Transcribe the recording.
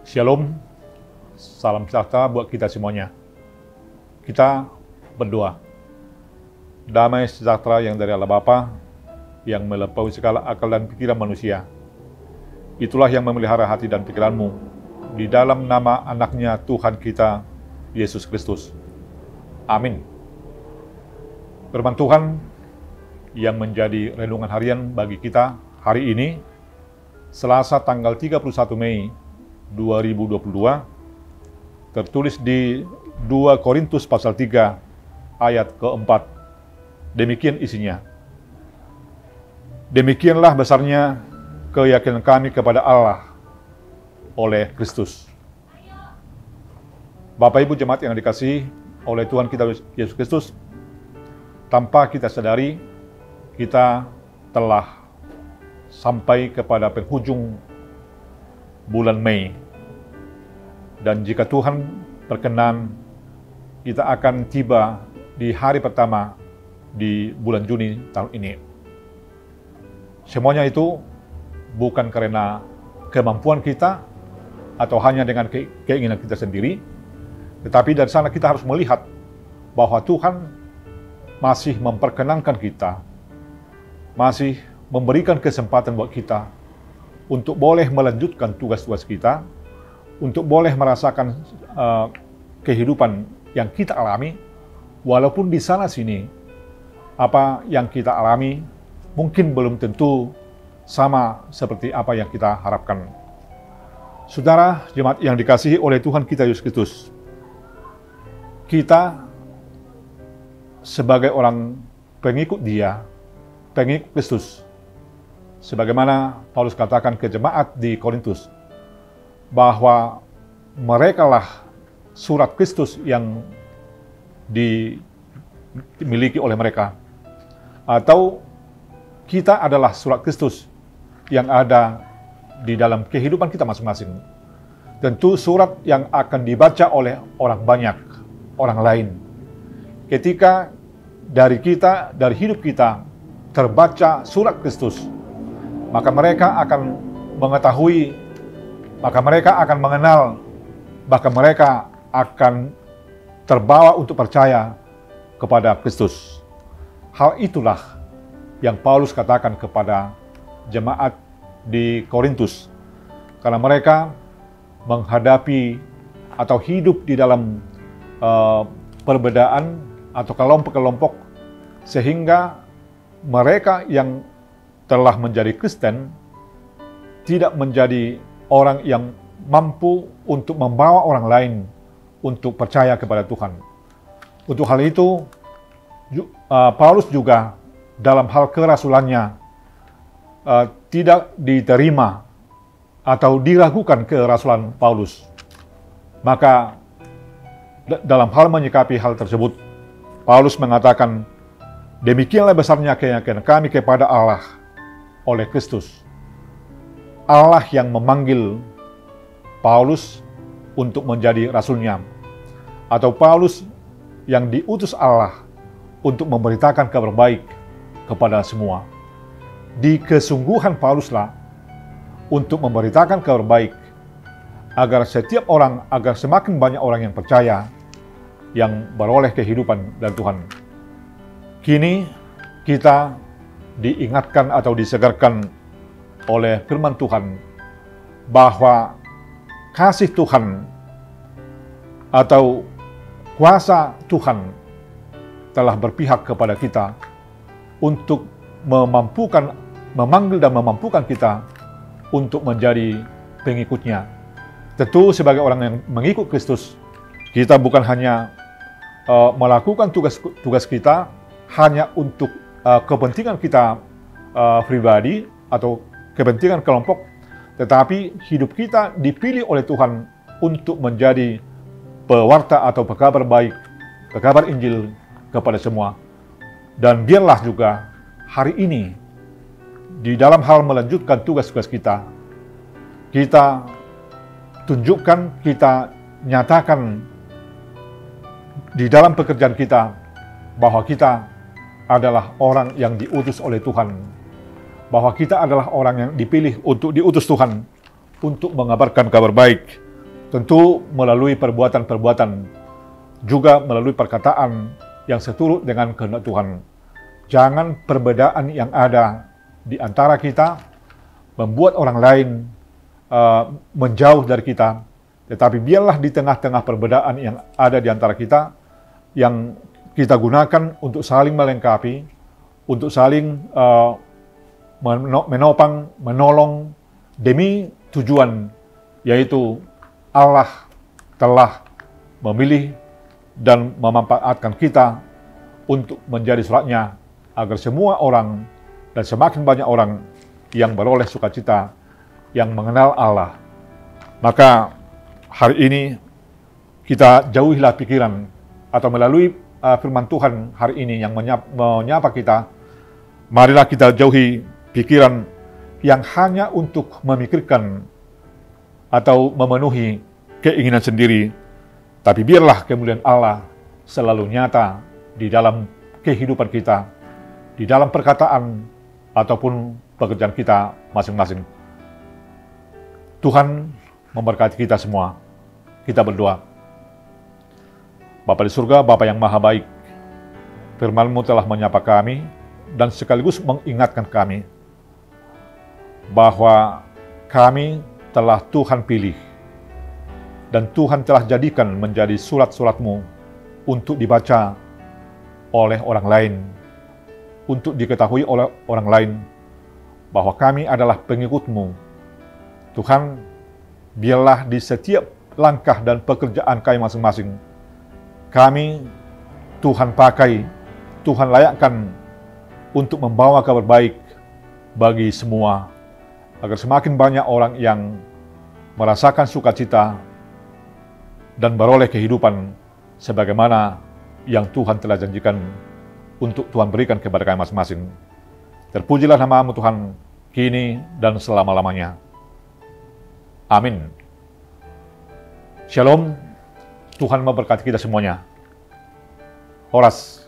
Shalom, salam sejahtera buat kita semuanya. Kita berdoa. Damai sejahtera yang dari Allah Bapa, yang melampaui segala akal dan pikiran manusia. Itulah yang memelihara hati dan pikiranmu, di dalam nama anaknya Tuhan kita, Yesus Kristus. Amin. Firman Tuhan yang menjadi renungan harian bagi kita hari ini, Selasa tanggal 31 Mei 2022, tertulis di 2 Korintus pasal 3 ayat keempat. Demikian isinya. Demikianlah besarnya keyakinan kami kepada Allah oleh Kristus. Bapak Ibu jemaat yang dikasihi oleh Tuhan kita Yesus Kristus, tanpa kita sadari, kita telah sampai kepada penghujung bulan Mei. Dan jika Tuhan berkenan, kita akan tiba di hari pertama di bulan Juni tahun ini. Semuanya itu bukan karena kemampuan kita atau hanya dengan keinginan kita sendiri, tetapi dari sana kita harus melihat bahwa Tuhan masih memperkenankan kita, masih memberikan kesempatan buat kita untuk boleh melanjutkan tugas-tugas kita, untuk boleh merasakan kehidupan yang kita alami, walaupun di sana sini apa yang kita alami mungkin belum tentu sama seperti apa yang kita harapkan. Saudara jemaat yang dikasihi oleh Tuhan kita Yesus Kristus, kita sebagai orang pengikut Dia, pengikut Kristus, sebagaimana Paulus katakan ke jemaat di Korintus, bahwa merekalah surat Kristus yang dimiliki oleh mereka, atau kita adalah surat Kristus yang ada di dalam kehidupan kita masing-masing. Tentu surat yang akan dibaca oleh orang banyak, orang lain. Ketika dari hidup kita terbaca surat Kristus, maka mereka akan mengetahui, maka mereka akan mengenal, bahkan mereka akan terbawa untuk percaya kepada Kristus. Hal itulah yang Paulus katakan kepada jemaat di Korintus, karena mereka menghadapi atau hidup di dalam perbedaan atau kelompok-kelompok, sehingga mereka yang telah menjadi Kristen tidak menjadi orang yang mampu untuk membawa orang lain untuk percaya kepada Tuhan. Untuk hal itu, Paulus juga dalam hal kerasulannya tidak diterima atau diragukan kerasulan Paulus. Maka dalam hal menyikapi hal tersebut, Paulus mengatakan, demikianlah besarnya keyakinan kami kepada Allah oleh Kristus. Allah yang memanggil Paulus untuk menjadi rasulnya, atau Paulus yang diutus Allah untuk memberitakan kabar baik kepada semua. Di kesungguhan Pauluslah untuk memberitakan kabar baik, agar setiap orang, agar semakin banyak orang yang percaya, yang beroleh kehidupan dari Tuhan. Kini kita diingatkan atau disegarkan oleh firman Tuhan bahwa kasih Tuhan atau kuasa Tuhan telah berpihak kepada kita untuk memanggil dan memampukan kita untuk menjadi pengikutnya. Tentu sebagai orang yang mengikut Kristus, kita bukan hanya melakukan tugas kita hanya untuk kepentingan kita pribadi atau kepentingan kelompok, tetapi hidup kita dipilih oleh Tuhan untuk menjadi pewarta atau pekabar baik, pekabar Injil kepada semua. Dan biarlah juga hari ini, di dalam hal melanjutkan tugas-tugas kita, kita tunjukkan, kita nyatakan di dalam pekerjaan kita bahwa kita adalah orang yang diutus oleh Tuhan, bahwa kita adalah orang yang dipilih untuk diutus Tuhan untuk mengabarkan kabar baik tentu melalui perbuatan-perbuatan, juga melalui perkataan yang seturut dengan kehendak Tuhan. Jangan perbedaan yang ada di antara kita membuat orang lain menjauh dari kita, tetapi biarlah di tengah-tengah perbedaan yang ada di antara kita, yang kita gunakan untuk saling melengkapi, untuk saling menopang, menolong demi tujuan, yaitu Allah telah memilih dan memanfaatkan kita untuk menjadi suratnya, agar semua orang dan semakin banyak orang yang beroleh sukacita, yang mengenal Allah. Maka hari ini kita jauhilah pikiran, atau melalui firman Tuhan hari ini yang menyapa kita, marilah kita jauhi pikiran yang hanya untuk memikirkan atau memenuhi keinginan sendiri, tapi biarlah kemuliaan Allah selalu nyata di dalam kehidupan kita, di dalam perkataan ataupun pekerjaan kita masing-masing. Tuhan memberkati kita semua. Kita berdoa. Bapa di surga, Bapa yang maha baik, firman-Mu telah menyapa kami dan sekaligus mengingatkan kami bahwa kami telah Tuhan pilih dan Tuhan telah jadikan menjadi surat-surat-Mu untuk dibaca oleh orang lain, untuk diketahui oleh orang lain bahwa kami adalah pengikut-Mu. Tuhan, biarlah di setiap langkah dan pekerjaan kami masing-masing, kami Tuhan pakai, Tuhan layakkan untuk membawa kabar baik bagi semua, agar semakin banyak orang yang merasakan sukacita dan beroleh kehidupan sebagaimana yang Tuhan telah janjikan untuk Tuhan berikan kepada kami masing-masing. Terpujilah nama-Mu Tuhan, kini dan selama-lamanya. Amin. Shalom, Tuhan memberkati kita semuanya. Horas.